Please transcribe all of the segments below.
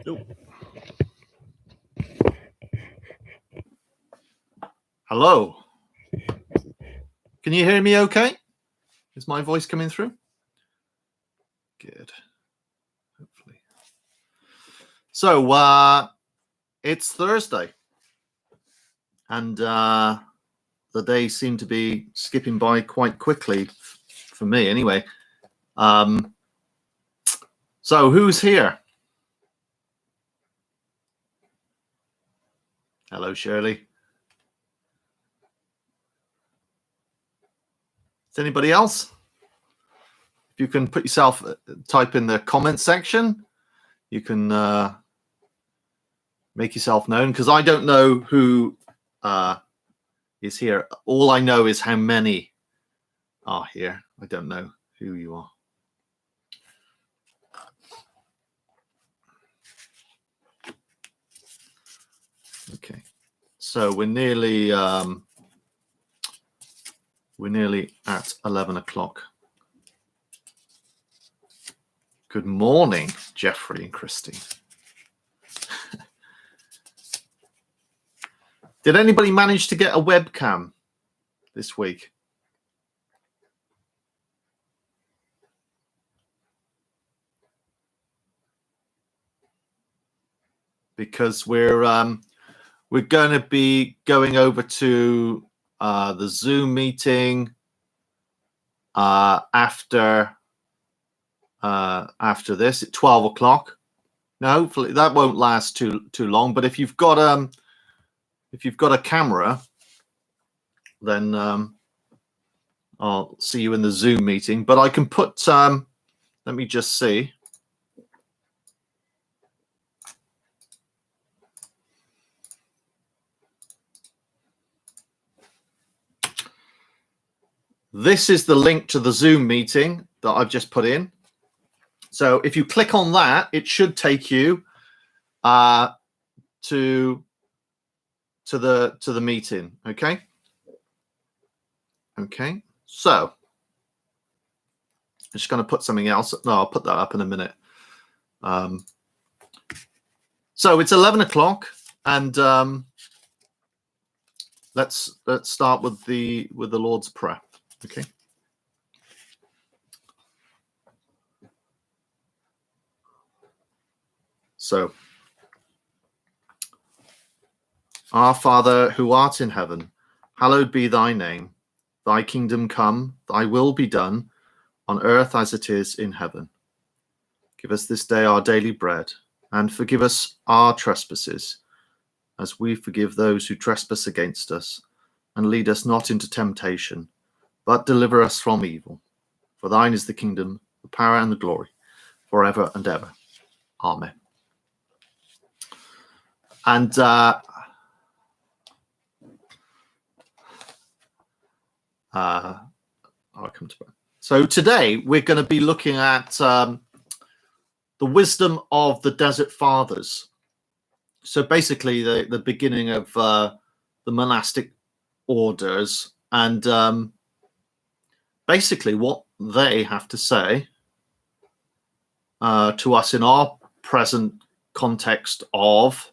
Oh. Hello. Can you hear me okay? Is my voice coming through? Good. Hopefully. So it's Thursday. And the days seem to be skipping by quite quickly for me anyway. So who's here? Hello, Shirley. Is anybody else? If you can put yourself, type in the comment section, you can make yourself known, because I don't know who is here. All I know is how many are here. I don't know who you are. Okay, so we're nearly at 11 o'clock. Good morning, Jeffrey and Christy. Did anybody manage to get a webcam this week? Because we're going to be going over to the Zoom meeting after this at 12 o'clock. Now, hopefully that won't last too long. But if you've got a camera, then I'll see you in the Zoom meeting. But I can put. Let me just see. This is the link to the Zoom meeting that I've just put in. So if you click on that, it should take you to the meeting. Okay. Okay. So I'm just going to put something else. No, I'll put that up in a minute. So it's 11 o'clock, and let's start with the Lord's Prayer. Okay. So, Our Father, who art in heaven, hallowed be thy name. Thy kingdom come, thy will be done, on earth as it is in heaven. Give us this day our daily bread, and forgive us our trespasses, as we forgive those who trespass against us. And lead us not into temptation, but deliver us from evil. For thine is the kingdom, the power, and the glory, forever and ever. Amen. And I'll come to that. So today we're going to be looking at the wisdom of the Desert Fathers. So basically the beginning of the monastic orders, and basically what they have to say to us in our present context of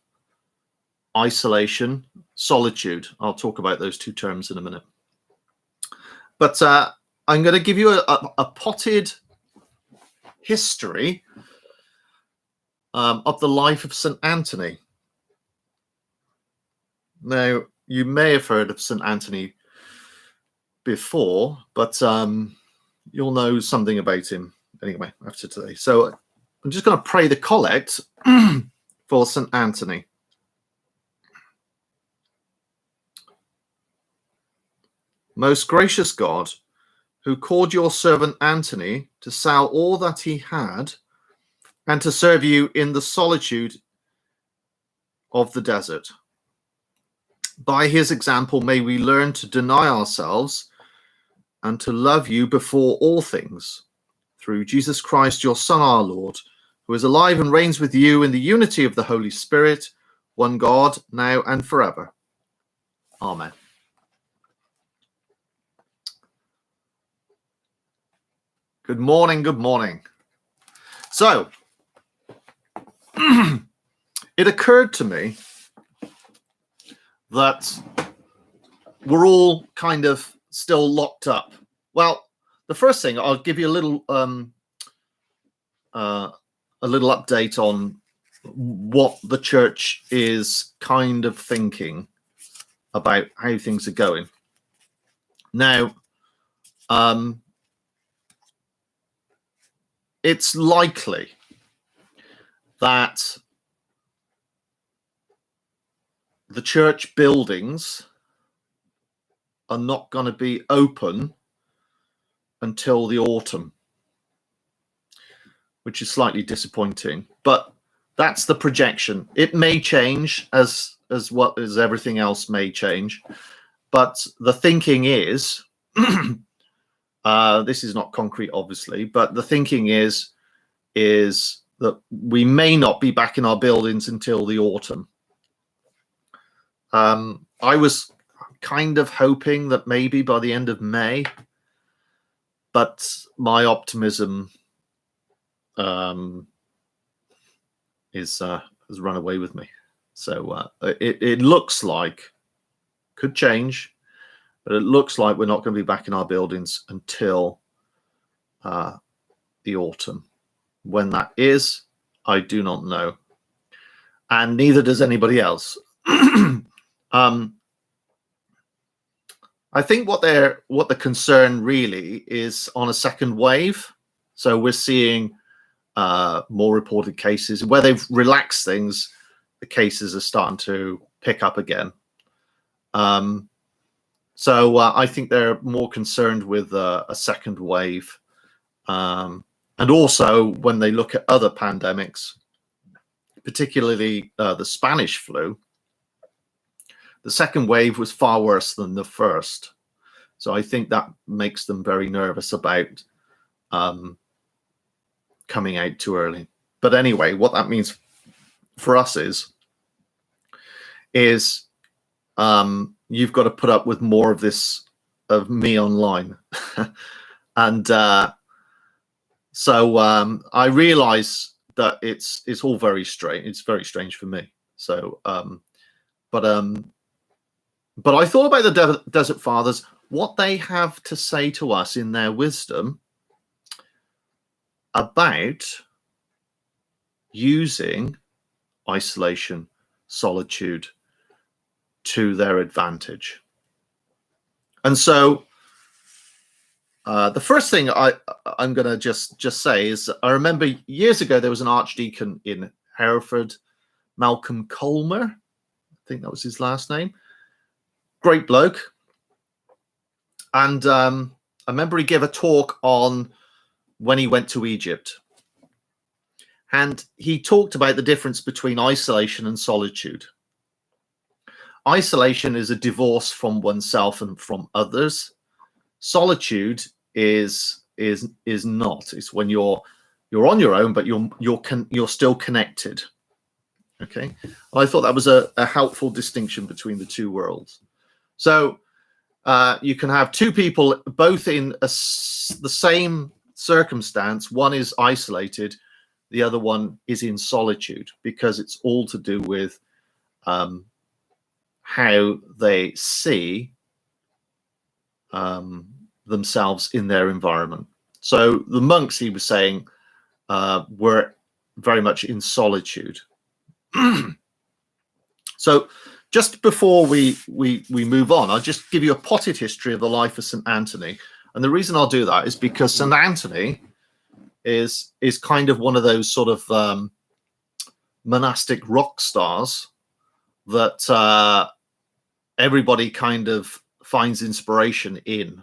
isolation, solitude. I'll talk about those two terms in a minute. But I'm going to give you a potted history of the life of St. Anthony. Now, you may have heard of St. Anthony before, but you'll know something about him anyway after today. So I'm just going to pray the collect for St. Anthony. Most gracious God, who called your servant Anthony to sell all that he had and to serve you in the solitude of the desert. By his example, may we learn to deny ourselves and to love you before all things, through Jesus Christ, your Son, our Lord, who is alive and reigns with you in the unity of the Holy Spirit, one God, now and forever. Amen. Good morning, good morning. So, it occurred to me that we're all kind of still locked up. Well, the first thing, I'll give you a little update on what the church is kind of thinking about how things are going. Now, it's likely that the church buildings are not going to be open until the autumn, which is slightly disappointing, but that's the projection. It may change as everything else may change, but the thinking is this is not concrete, obviously, but the thinking is that we may not be back in our buildings until the autumn. I was kind of hoping that maybe by the end of May, but my optimism has run away with me. So it looks like, could change, but it looks like we're not going to be back in our buildings until the autumn. When that is, I do not know, and neither does anybody else. I think what the concern really is on a second wave. So we're seeing more reported cases where they've relaxed things. The cases are starting to pick up again. So I think they're more concerned with a second wave. And also when they look at other pandemics, particularly the Spanish flu, the second wave was far worse than the first. So I think that makes them very nervous about coming out too early. But anyway, what that means for us is you've got to put up with more of this, of me online. And so I realize that it's all very strange. It's very strange for me. So, but I thought about the Desert Fathers, what they have to say to us in their wisdom about using isolation, solitude to their advantage. And so the first thing I'm going to just say is, I remember years ago there was an archdeacon in Hereford, Malcolm Colmer, I think that was his last name. Great bloke. And I remember he gave a talk on when he went to Egypt. And he talked about the difference between isolation and solitude. Isolation is a divorce from oneself and from others. Solitude is not. It's when you're on your own, but you're still connected. Okay, well, I thought that was a helpful distinction between the two worlds. So you can have two people both in the same circumstance. One is isolated, the other one is in solitude, because it's all to do with how they see themselves in their environment. So the monks, he was saying, were very much in solitude. So just before we move on, I'll just give you a potted history of the life of St. Anthony. And the reason I'll do that is because St. Anthony is kind of one of those sort of monastic rock stars that everybody kind of finds inspiration in.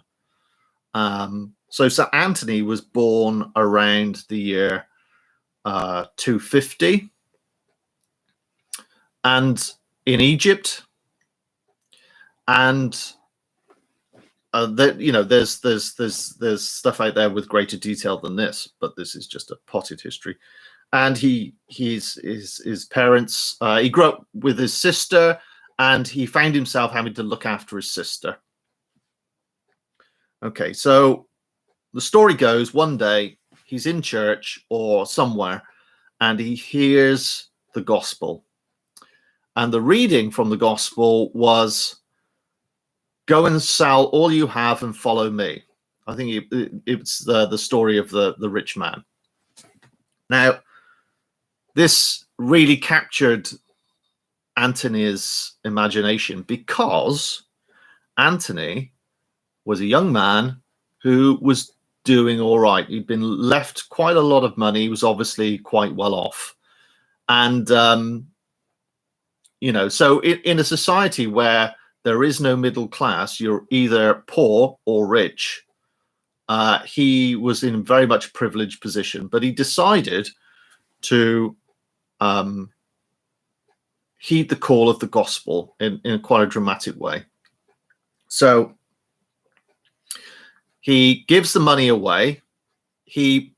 So St. Anthony was born around the year 250, and in Egypt, and there's stuff out there with greater detail than this, but this is just a potted history. And his parents, he grew up with his sister, and he found himself having to look after his sister. Okay, so the story goes, one day he's in church or somewhere, and he hears the gospel. And the reading from the gospel was, go and sell all you have and follow me. I think it's the story of the rich man. Now, this really captured Antony's imagination, because Antony was a young man who was doing all right. He'd been left quite a lot of money. He was obviously quite well off. And, so in a society where there is no middle class, you're either poor or rich. He was in a very much privileged position, but he decided to heed the call of the gospel in quite a dramatic way. So he gives the money away. He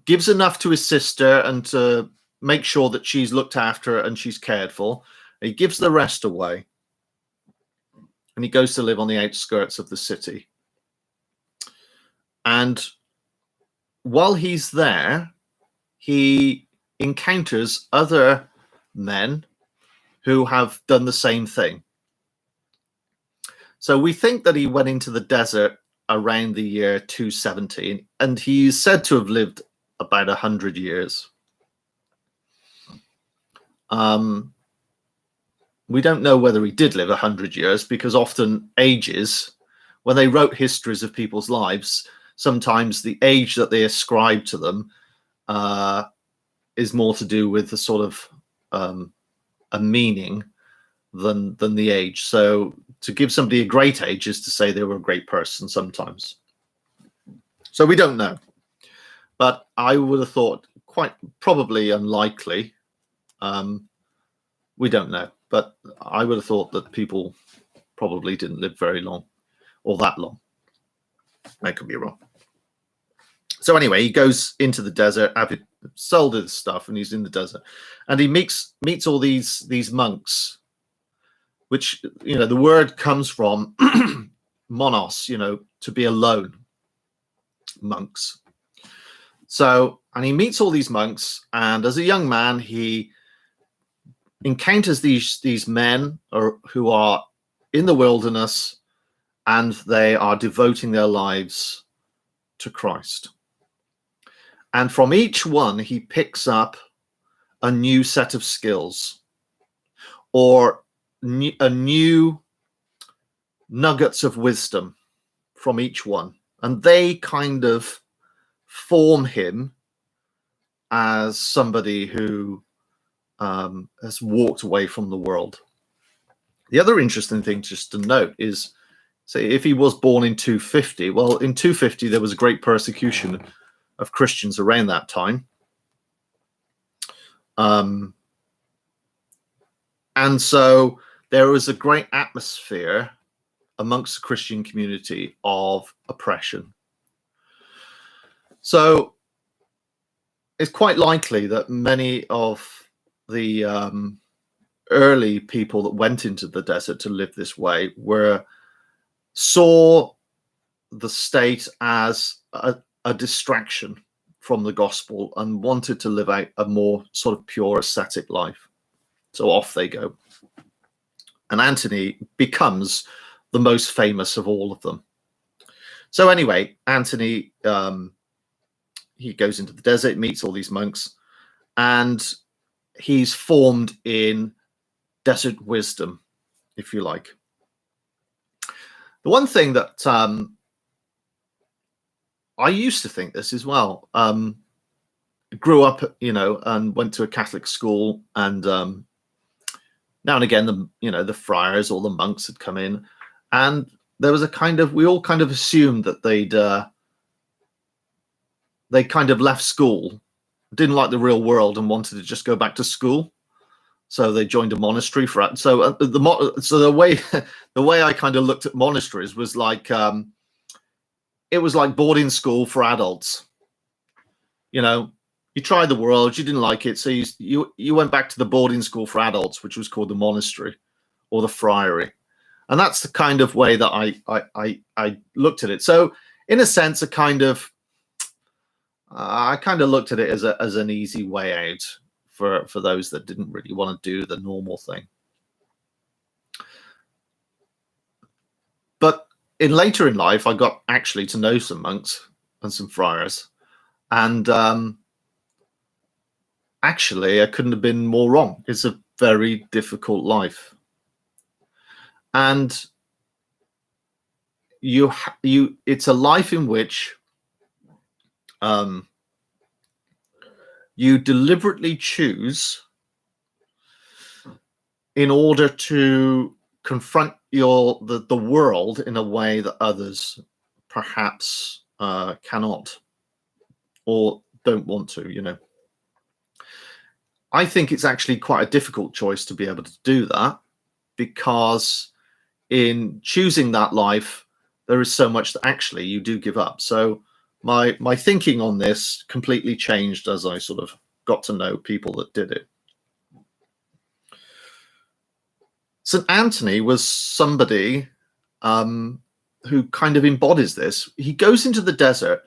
gives enough to his sister and to make sure that she's looked after and she's cared for. He gives the rest away. And he goes to live on the outskirts of the city. And while he's there, he encounters other men who have done the same thing. So we think that he went into the desert around the year 270, and he's said to have lived about 100 years. We don't know whether he did live 100 years, because often ages, when they wrote histories of people's lives, sometimes the age that they ascribe to them is more to do with the sort of a meaning than the age. So to give somebody a great age is to say they were a great person sometimes. So we don't know. But I would have thought quite probably unlikely. We don't know. But I would have thought that people probably didn't live very long, or that long. I could be wrong. So anyway, he goes into the desert, sold his stuff, and he's in the desert. And he meets all these monks, which, the word comes from monos, to be alone, monks. So, and he meets all these monks, and as a young man, he encounters these men who are in the wilderness, and they are devoting their lives to Christ. And from each one, he picks up a new set of skills, or a new nuggets of wisdom from each one. And they kind of form him as somebody who has walked away from the world. The other interesting thing just to note is, say, if he was born in 250, well, in 250, there was a great persecution of Christians around that time. And so there was a great atmosphere amongst the Christian community of oppression. So it's quite likely that many of the early people that went into the desert to live this way saw the state as a distraction from the gospel and wanted to live out a more sort of pure ascetic life. So off they go. And Antony becomes the most famous of all of them. So anyway, Antony, he goes into the desert, meets all these monks, and he's formed in desert wisdom, if you like. The one thing that I used to think this as well. Grew up, and went to a Catholic school, and now and again, the friars or the monks had come in, and there was we all kind of assumed that they kind of left school, didn't like the real world, and wanted to just go back to school. So they joined a monastery so the way I kind of looked at monasteries was like, it was like boarding school for adults. You tried the world, you didn't like it, so you went back to the boarding school for adults, which was called the monastery or the friary. And that's the kind of way that I looked at it. So in a sense, I kind of looked at it as an easy way out for those that didn't really want to do the normal thing. later in life, I got actually to know some monks and some friars, and actually, I couldn't have been more wrong. It's a very difficult life, and it's a life in which you deliberately choose in order to confront the world in a way that others perhaps cannot or don't want to, you know. I think it's actually quite a difficult choice to be able to do that, because in choosing that life, there is so much that actually you do give up. So my thinking on this completely changed as I sort of got to know people that did it. St. Anthony was somebody who kind of embodies this. He goes into the desert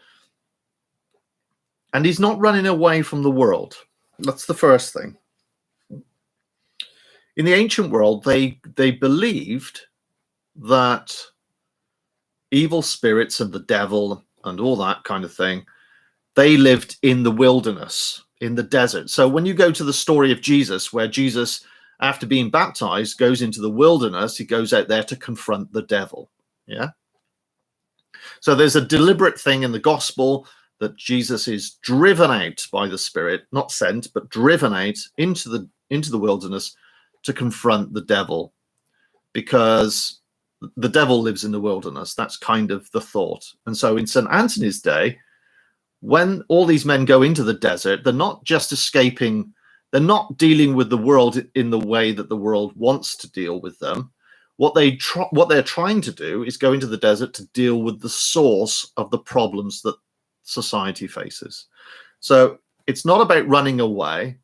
and he's not running away from the world. That's the first thing. In the ancient world, they believed that evil spirits and the devil and all that kind of thing, they lived in the wilderness, in the desert. So when you go to the story of Jesus, where Jesus, after being baptized, goes into the wilderness, he goes out there to confront the devil. Yeah. So there's a deliberate thing in the gospel that Jesus is driven out by the Spirit, not sent, but driven out into the wilderness to confront the devil, because the devil lives in the wilderness. That's kind of the thought. And so in St. Anthony's day, when all these men go into the desert, they're not just escaping, they're not dealing with the world in the way that the world wants to deal with them. What they're trying to do is go into the desert to deal with the source of the problems that society faces. So it's not about running away.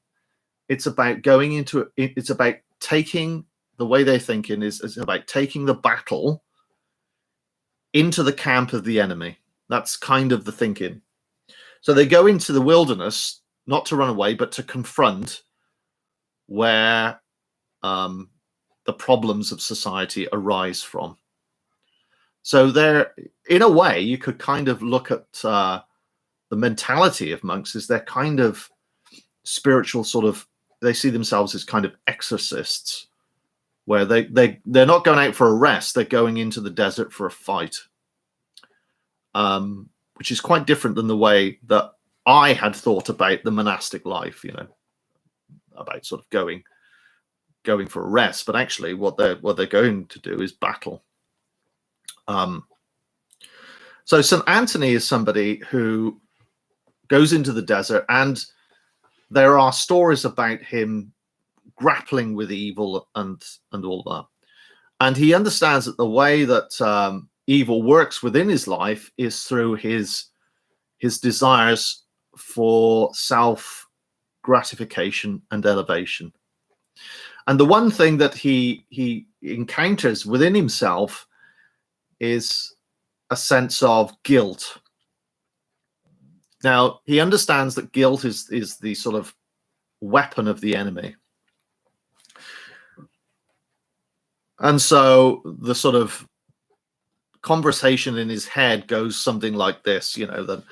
It's about going into it. It's about taking, the way they're thinking is about taking the battle into the camp of the enemy. That's kind of the thinking. So they go into the wilderness, not to run away, but to confront where the problems of society arise from. So they're, in a way, you could kind of look at the mentality of monks is they're kind of spiritual sort of, they see themselves as kind of exorcists, where they're not going out for a rest, they're going into the desert for a fight, which is quite different than the way that I had thought about the monastic life, you know, about sort of going for a rest. But actually what they're going to do is battle. So St. Anthony is somebody who goes into the desert, and there are stories about him grappling with evil and all that. And he understands that the way that evil works within his life is through his desires for self gratification and elevation. And the one thing that he encounters within himself is a sense of guilt. Now, he understands that guilt is the sort of weapon of the enemy. And so the sort of conversation in his head goes something like this, you know, that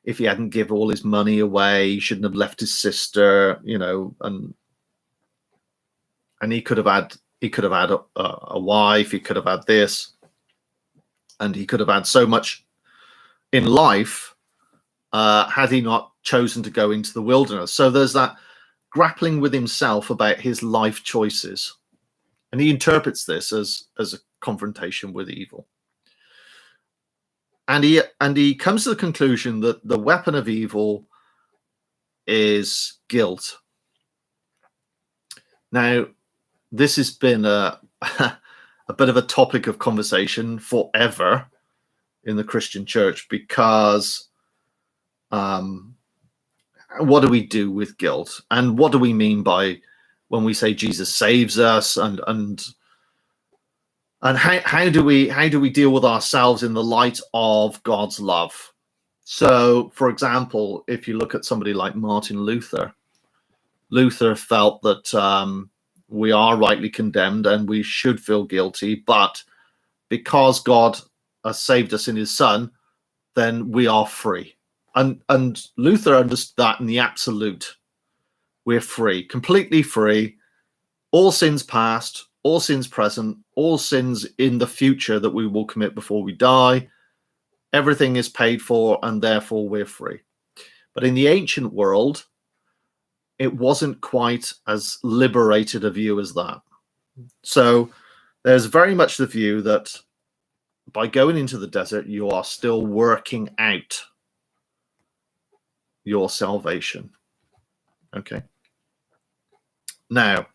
if he hadn't given all his money away, he shouldn't have left his sister, you know, and he could have had a wife, he could have had this, and he could have had so much in life had he not chosen to go into the wilderness. So there's that grappling with himself about his life choices, and he interprets this as a confrontation with evil. And he comes to the conclusion that the weapon of evil is guilt. Now, this has been a bit of a topic of conversation forever in the Christian church, because what do we do with guilt, and what do we mean by when we say Jesus saves us, and how do we deal with ourselves in the light of God's love? So, for example, if you look at somebody like Martin Luther felt that we are rightly condemned and we should feel guilty, but because God has saved us in his Son, then we are free. And Luther understood that in the absolute. We're free, completely free. All sins past, all sins present, all sins in the future that we will commit before we die. Everything is paid for, and therefore we're free. But in the ancient world, it wasn't quite as liberated a view as that. So there's very much the view that by going into the desert, you are still working out your salvation. Okay. Now,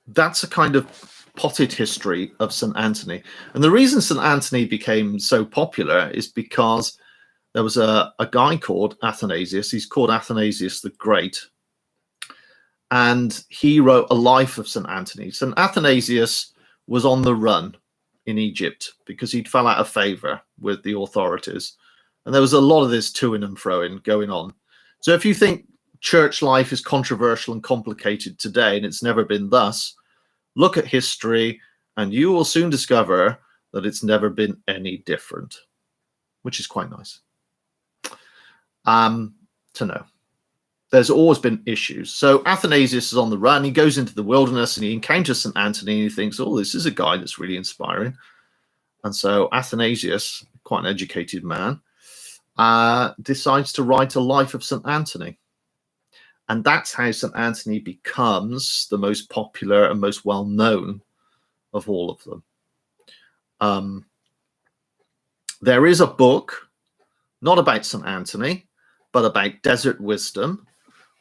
that's a kind of potted history of St. Anthony. And the reason St. Anthony became so popular is because there was a guy called Athanasius. He's called Athanasius the Great. And he wrote a life of St. Anthony. St. Athanasius was on the run in Egypt because he'd fell out of favor with the authorities. And there was a lot of this to-ing and fro-ing going on. So if you think church life is controversial and complicated today, and it's never been thus, look at history and you will soon discover that it's never been any different, which is quite nice to know. There's always been issues. So Athanasius is on the run. He goes into the wilderness and he encounters St. Anthony and he thinks, oh, this is a guy that's really inspiring. And so Athanasius, quite an educated man, decides to write a life of St. Anthony. And that's how St. Anthony becomes the most popular and most well-known of all of them. There is a book, not about St. Anthony, but about desert wisdom,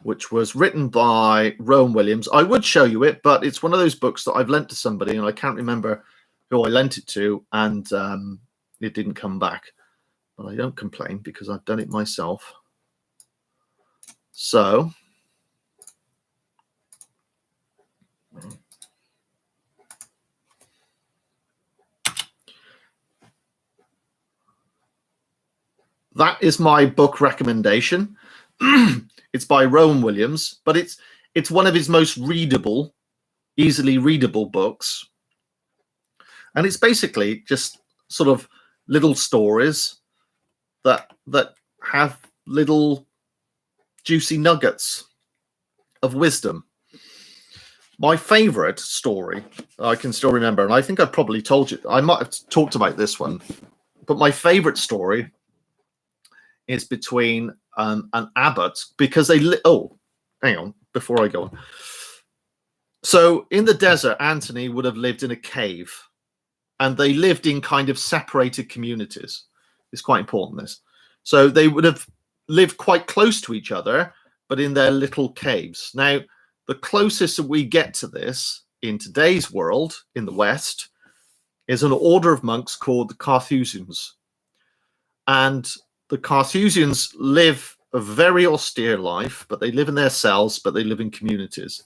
which was written by Rowan Williams. I would show you it, but it's one of those books that I've lent to somebody, and I can't remember who I lent it to, and it didn't come back. But I don't complain because I've done it myself. So that is my book recommendation. It's by Rowan Williams, but it's one of his most readable, easily readable books. And it's basically just sort of little stories that have little juicy nuggets of wisdom. My favorite story I can still remember, and I think I've probably told you, I might have talked about this one, but my favorite story is between an abbot, because they hang on before I go on. So in the desert, Anthony would have lived in a cave, and they lived in kind of separated communities. It's quite important, this. So they would have lived quite close to each other, but in their little caves. Now, the closest that we get to this in today's world, in the West, is an order of monks called the Carthusians. And the Carthusians live a very austere life, but they live in their cells, but they live in communities.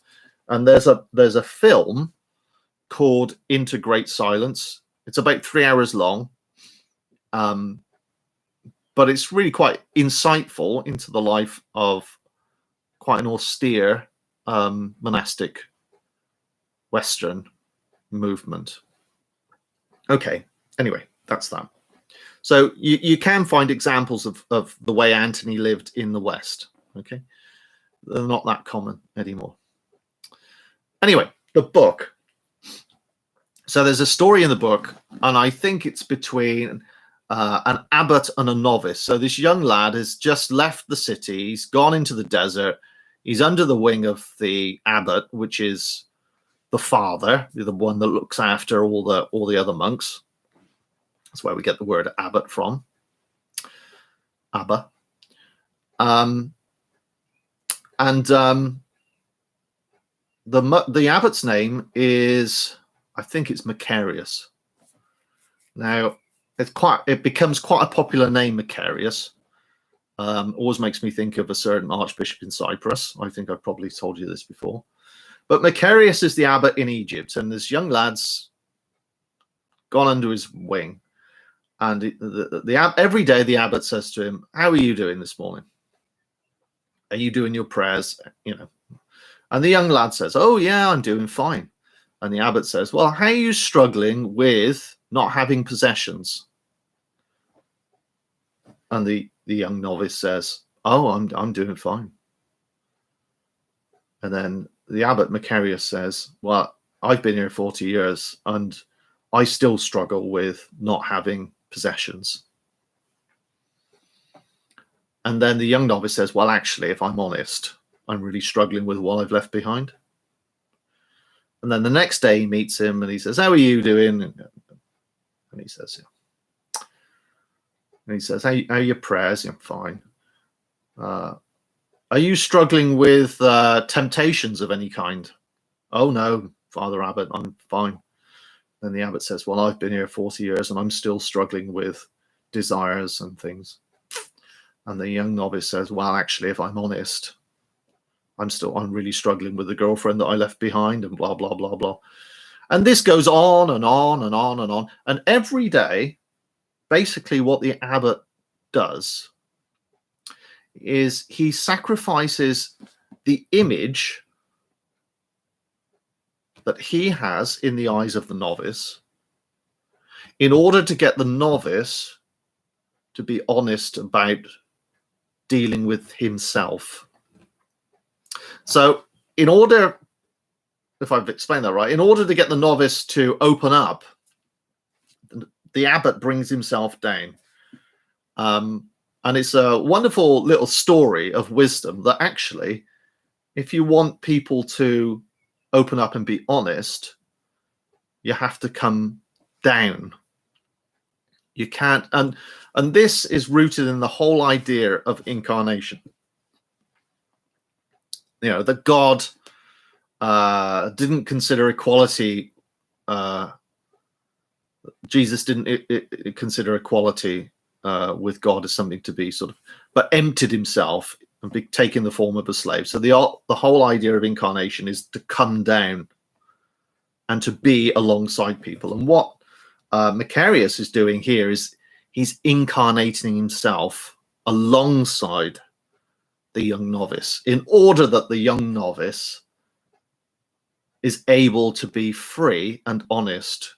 And there's a film called Into Great Silence. It's about 3 hours long, but it's really quite insightful into the life of quite an austere monastic Western movement. Okay, anyway, that's that. So you can find examples of the way Anthony lived in the West. Okay, they're not that common anymore. Anyway, the book. So there's a story in the book, and I think it's between an abbot and a novice. So this young lad has just left the city. He's gone into the desert. He's under the wing of the abbot, which is the father, the one that looks after all the other monks. That's where we get the word abbot from. Abba. The abbot's name is, I think it's Macarius. Now, it becomes quite a popular name, Macarius. Always makes me think of a certain archbishop in Cyprus. I think I've probably told you this before. But Macarius is the abbot in Egypt, and this young lad's gone under his wing. And every day the abbot says to him, "How are you doing this morning? Are you doing your prayers?" You know. And the young lad says, "Oh yeah, I'm doing fine." And the abbot says, well, how are you struggling with not having possessions? And the young novice says, oh, I'm doing fine. And then the abbot Macarius says, well, I've been here 40 years and I still struggle with not having possessions. And then the young novice says, well, actually, if I'm honest, I'm really struggling with what I've left behind. And then the next day he meets him and he says, how are you doing? And he says, how are your prayers? I'm fine. Are you struggling with temptations of any kind? Oh, no, Father Abbot, I'm fine. Then the abbot says, well, I've been here 40 years and I'm still struggling with desires and things. And the young novice says, well, actually, if I'm honest, I'm really struggling with the girlfriend that I left behind and blah, blah, blah, blah. And this goes on and on and on and on. And every day, basically what the abbot does is he sacrifices the image that he has in the eyes of the novice in order to get the novice to be honest about dealing with himself. So in order, if I've explained that right, in order to get the novice to open up, the abbot brings himself down. And it's a wonderful little story of wisdom that actually, if you want people to open up and be honest, you have to come down. You can't, and this is rooted in the whole idea of incarnation. You know, that God didn't consider equality. Jesus didn't consider equality with God as something to be sort of, but emptied himself and be taking the form of a slave. So the whole idea of incarnation is to come down and to be alongside people. And what Macarius is doing here is he's incarnating himself alongside the young novice in order that the young novice is able to be free and honest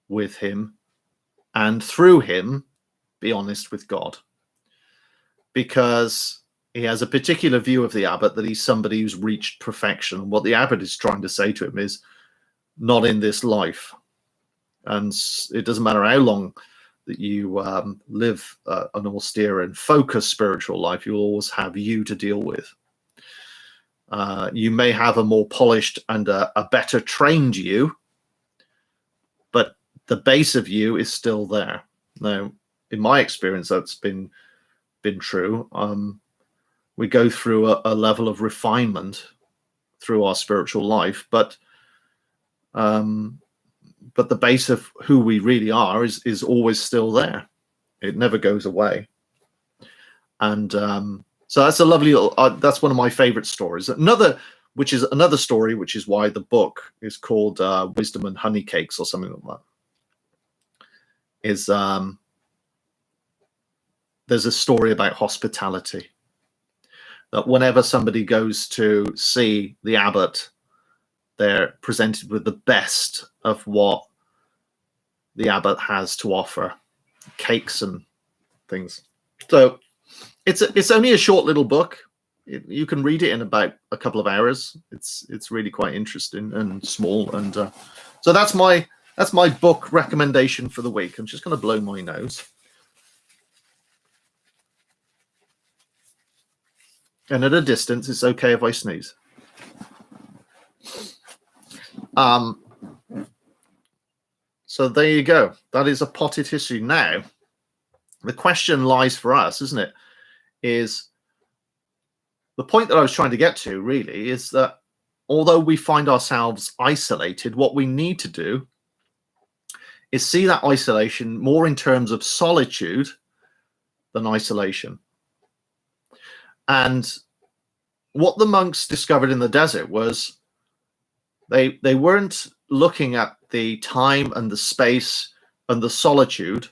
with him, and through him be honest with God, because he has a particular view of the abbot that he's somebody who's reached perfection. What the abbot is trying to say to him is, not in this life. And it doesn't matter how long that you live an austere and focused spiritual life, you'll always have you to deal with. You may have a more polished and a better trained you, but the base of you is still there. Now, in my experience, that's been true. We go through a level of refinement through our spiritual life, but the base of who we really are is always still there. It never goes away. And so that's a lovely little, that's one of my favorite stories. Another story, which is why the book is called Wisdom and Honey Cakes or something like that, is there's a story about hospitality. That whenever somebody goes to see the abbot, they're presented with the best of what the abbot has to offer, cakes and things. So it's only a short little book. You can read it in about a couple of hours. It's really quite interesting and small. And so that's my book recommendation for the week. I'm just going to blow my nose. And at a distance, it's okay if I sneeze. So there you go. That is a potted history. Now, the question lies for us, isn't it? Is the point that I was trying to get to really is that although we find ourselves isolated, what we need to do is see that isolation more in terms of solitude than isolation. And what the monks discovered in the desert was they weren't looking at the time and the space and the solitude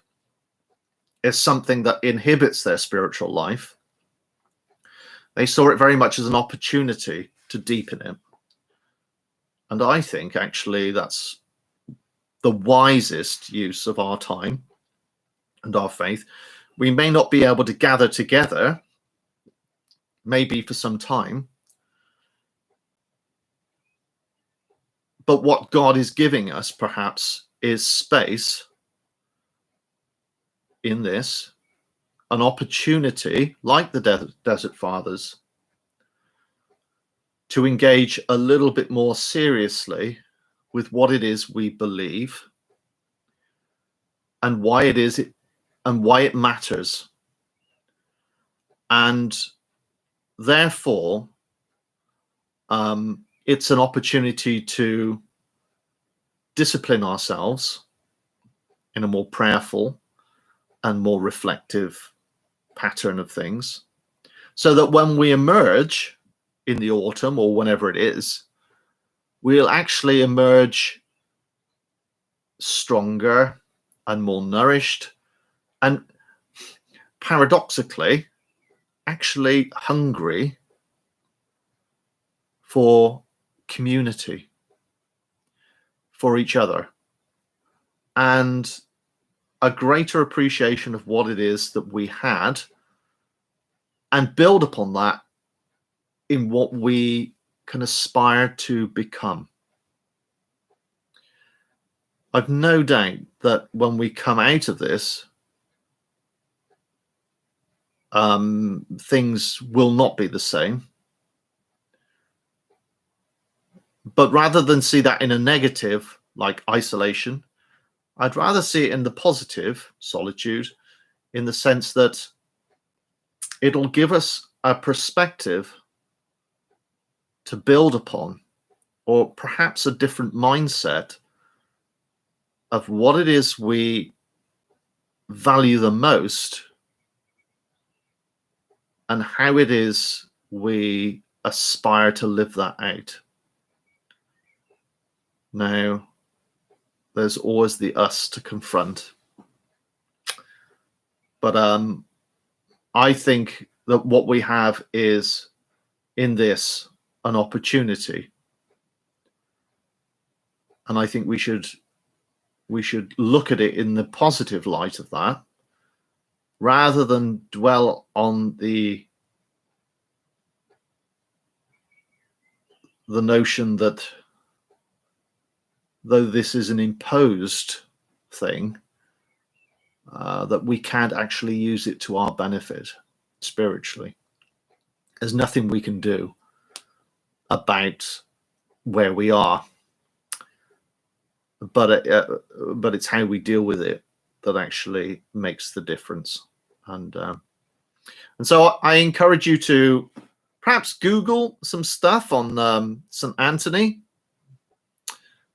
as something that inhibits their spiritual life. They saw it very much as an opportunity to deepen it. And I think actually that's the wisest use of our time and our faith. We may not be able to gather together, maybe for some time, but what God is giving us perhaps is space in this, an opportunity like the Desert Fathers to engage a little bit more seriously with what it is we believe and why it is and why it matters. And therefore, it's an opportunity to discipline ourselves in a more prayerful and more reflective pattern of things, so that when we emerge in the autumn or whenever it is, we'll actually emerge stronger and more nourished, and paradoxically, actually hungry for community, for each other, and a greater appreciation of what it is that we had, and build upon that in what we can aspire to become. I've no doubt that when we come out of this, things will not be the same. But rather than see that in a negative, like isolation, I'd rather see it in the positive, solitude, in the sense that it'll give us a perspective to build upon, or perhaps a different mindset of what it is we value the most and how it is we aspire to live that out. Now, there's always the us to confront. But I think that what we have is, in this, an opportunity. And I think we should look at it in the positive light of that, rather than dwell on the notion that though this is an imposed thing, that we can't actually use it to our benefit spiritually. There's nothing we can do about where we are, but it's how we deal with it that actually makes the difference. And so I encourage you to perhaps Google some stuff on St. Anthony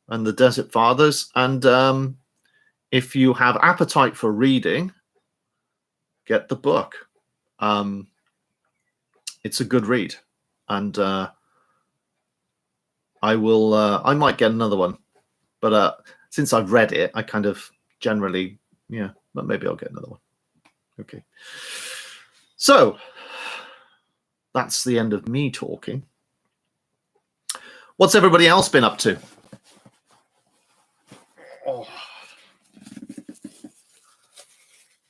and the Desert Fathers, and if you have appetite for reading, get the book. It's a good read, and I might get another one, but since I've read it, I kind of generally, but maybe I'll get another one. Okay, so that's the end of me talking. What's everybody else been up to? Oh.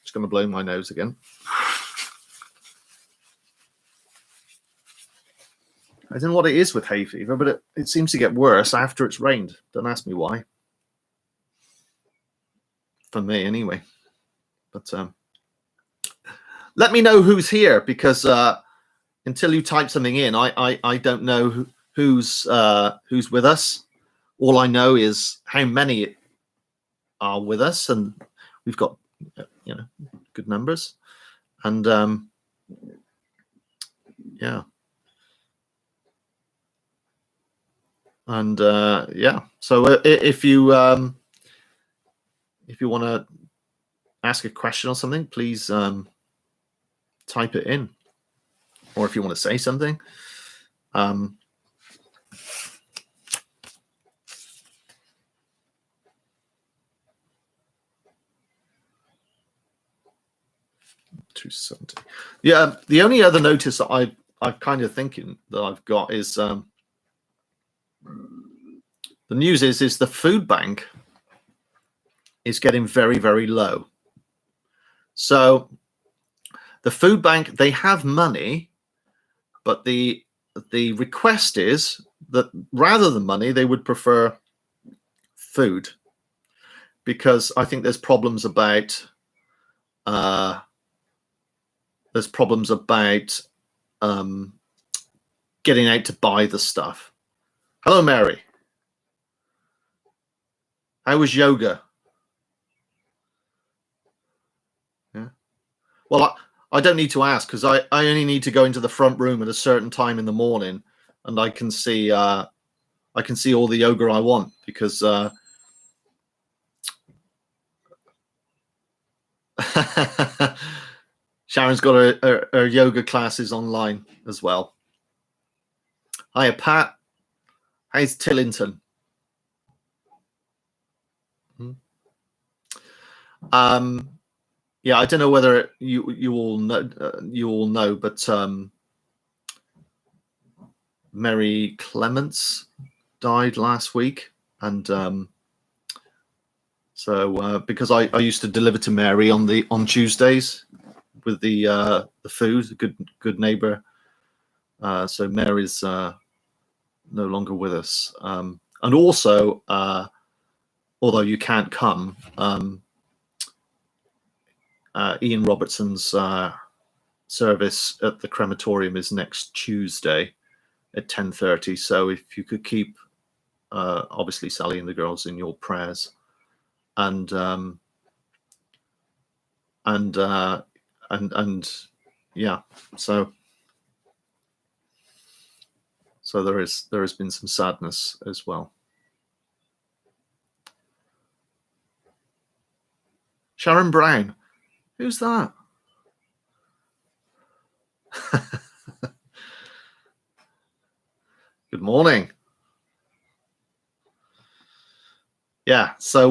Just going to blow my nose again. I don't know what it is with hay fever, but it seems to get worse after it's rained. Don't ask me why. For me, anyway. But let me know who's here, because until you type something in, I don't know who's with us. All I know is how many are with us, and we've got good numbers, and yeah. And so if you want to ask a question or something, please type it in, or if you want to say something. $270. Yeah, the only other notice that I've kind of thinking that I've got is the news is the food bank is getting very, very low. So the food bank, they have money, but the request is that rather than money, they would prefer food, because I think there's problems about getting out to buy the stuff. Hello, Mary. How was yoga? Yeah. Well, I don't need to ask, because I only need to go into the front room at a certain time in the morning, and I can see all the yoga I want, because Sharon's got her yoga classes online as well. Hiya, Pat. How's Tillington? Yeah, I don't know whether you all know, but Mary Clements died last week, and so because I used to deliver to Mary on Tuesdays with the food, good neighbor. So Mary's no longer with us, and also although you can't come, Ian Robertson's service at the crematorium is next Tuesday at 10:30. So if you could keep obviously Sally and the girls in your prayers, and yeah, so there has been some sadness as well. Sharon Brown, who's that? Good morning. Yeah, so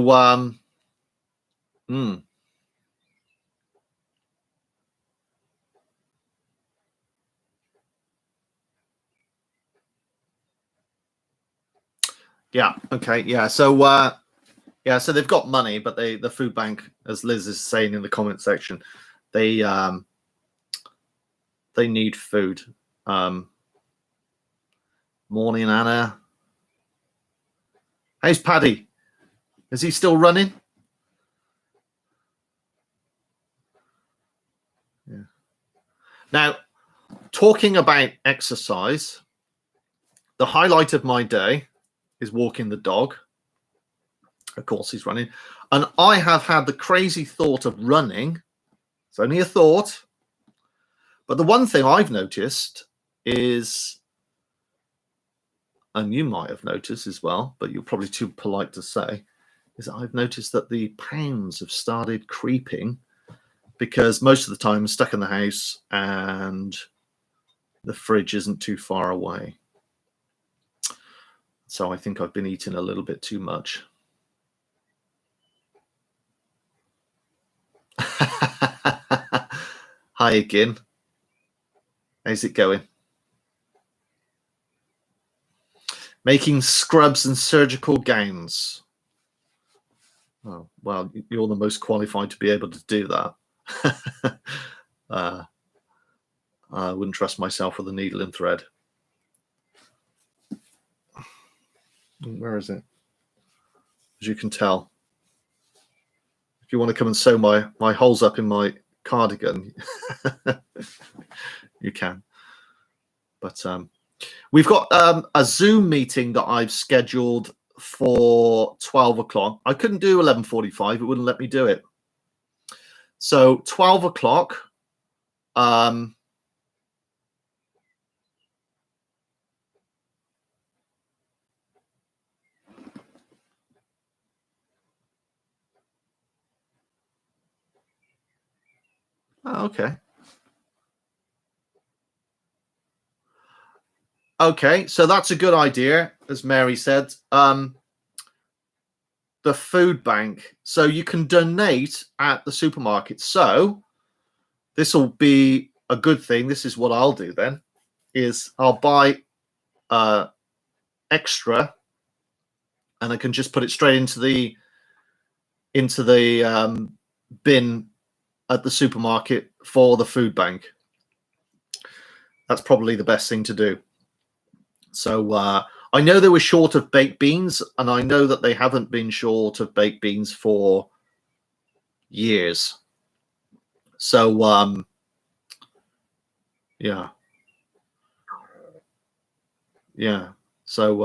yeah, okay, yeah, so so they've got money, but the food bank, as Liz is saying in the comment section, they need food. Morning, Anna. How's Paddy? Is he still running? Yeah. Now, talking about exercise, the highlight of my day is walking the dog. Of course, he's running. And I have had the crazy thought of running. It's only a thought. But the one thing I've noticed is, and you might have noticed as well, but you're probably too polite to say, is that I've noticed that the pounds have started creeping, because most of the time I'm stuck in the house and the fridge isn't too far away. So I think I've been eating a little bit too much. Hi again. How's it going? Making scrubs and surgical gowns. Oh, well, you're the most qualified to be able to do that. I wouldn't trust myself with a needle and thread. Where is it? As you can tell, if you want to come and sew my holes up in my cardigan, you can. But we've got a Zoom meeting that I've scheduled for 12 o'clock. I couldn't do 11:45. It wouldn't let me do it. So 12 o'clock. Oh, okay. Okay, so that's a good idea, as Mary said. The food bank. So you can donate at the supermarket. So this will be a good thing. This is what I'll do then, is I'll buy extra and I can just put it straight into the bin at the supermarket for the food bank. That's probably the best thing to do. So I know they were short of baked beans, and I know that they haven't been short of baked beans for years. So yeah. So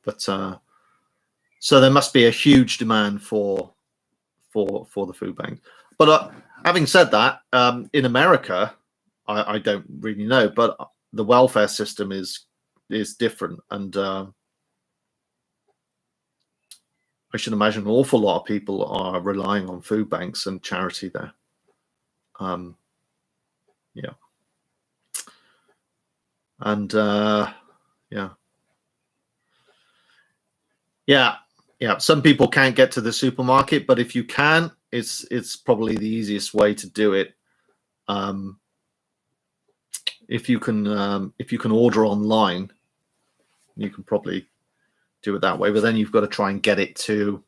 but so there must be a huge demand for the food bank. But having said that, in America, I don't really know, but the welfare system is different, and I should imagine an awful lot of people are relying on food banks and charity there. Yeah, and yeah. Some people can't get to the supermarket, but if you can, it's probably the easiest way to do it. If you can order online, you can probably do it that way. But then you've got to try and get it to.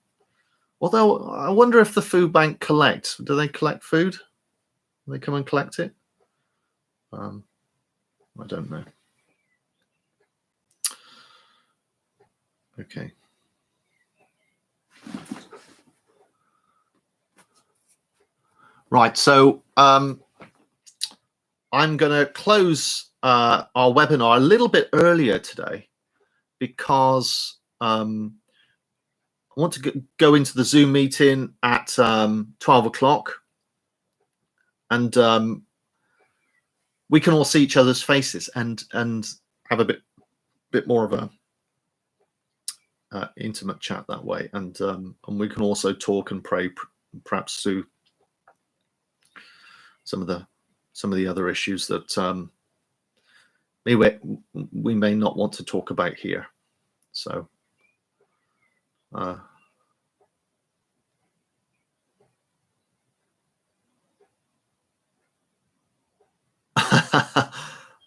Although I wonder if the food bank collects. Do they collect food? Do they come and collect it? I don't know. Okay. Right. So I'm going to close our webinar a little bit earlier today because I want to go into the Zoom meeting at 12 o'clock, and we can all see each other's faces and have a bit more of a intimate chat that way, and we can also talk and pray, perhaps through some of the other issues that we may not want to talk about here. So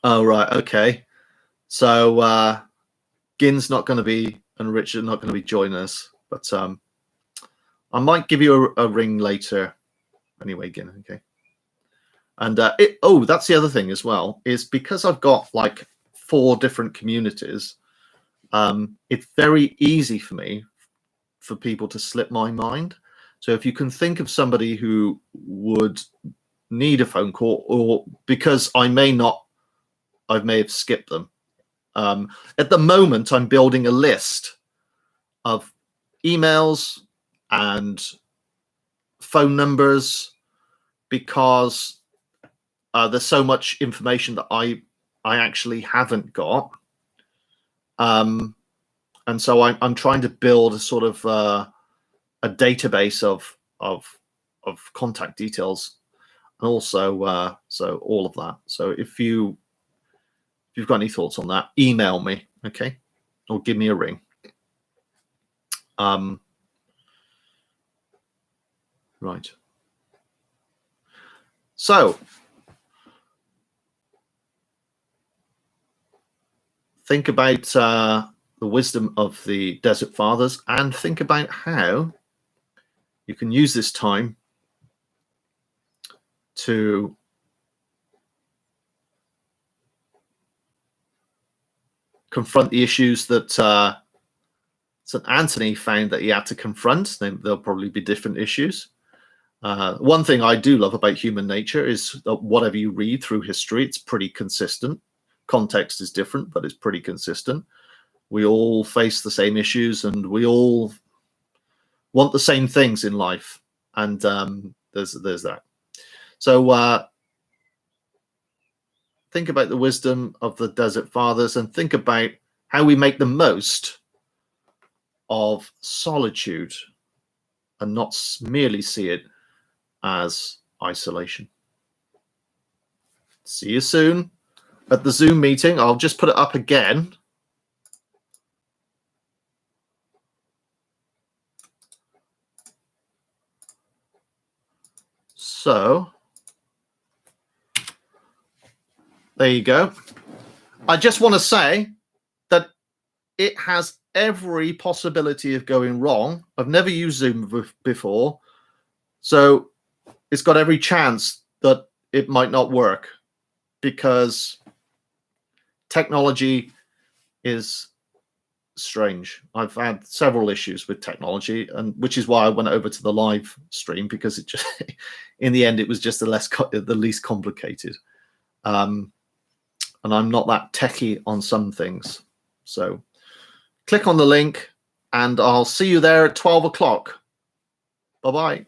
oh right, okay. So Gin's not going to be, and Richard not going to be joining us, but I might give you a ring later anyway, Gin. Okay. And that's the other thing as well, is because I've got like 4 different communities, it's very easy for me for people to slip my mind. So if you can think of somebody who would need a phone call, or because I may have skipped them. At the moment, I'm building a list of emails and phone numbers because there's so much information that I actually haven't got. And so I'm trying to build a sort of a database of contact details, and also so all of that. So if you've got any thoughts on that, email me, okay, or give me a ring. Right. So think about the wisdom of the Desert Fathers, and think about how you can use this time to confront the issues that St. Anthony found that he had to confront. There'll probably be different issues. One thing I do love about human nature is that whatever you read through history, it's pretty consistent. Context is different, but it's pretty consistent. We all face the same issues, and we all want the same things in life. And there's that. So think about the wisdom of the Desert Fathers, and think about how we make the most of solitude and not merely see it as isolation. See you soon at the Zoom meeting. I'll just put it up again. So there you go. I just want to say that it has every possibility of going wrong. I've never used Zoom before, so it's got every chance that it might not work, because technology is strange. I've had several issues with technology, and which is why I went over to the live stream, because it just in the end it was just the least complicated. And I'm not that techie on some things. So click on the link and I'll see you there at 12 o'clock. Bye-bye.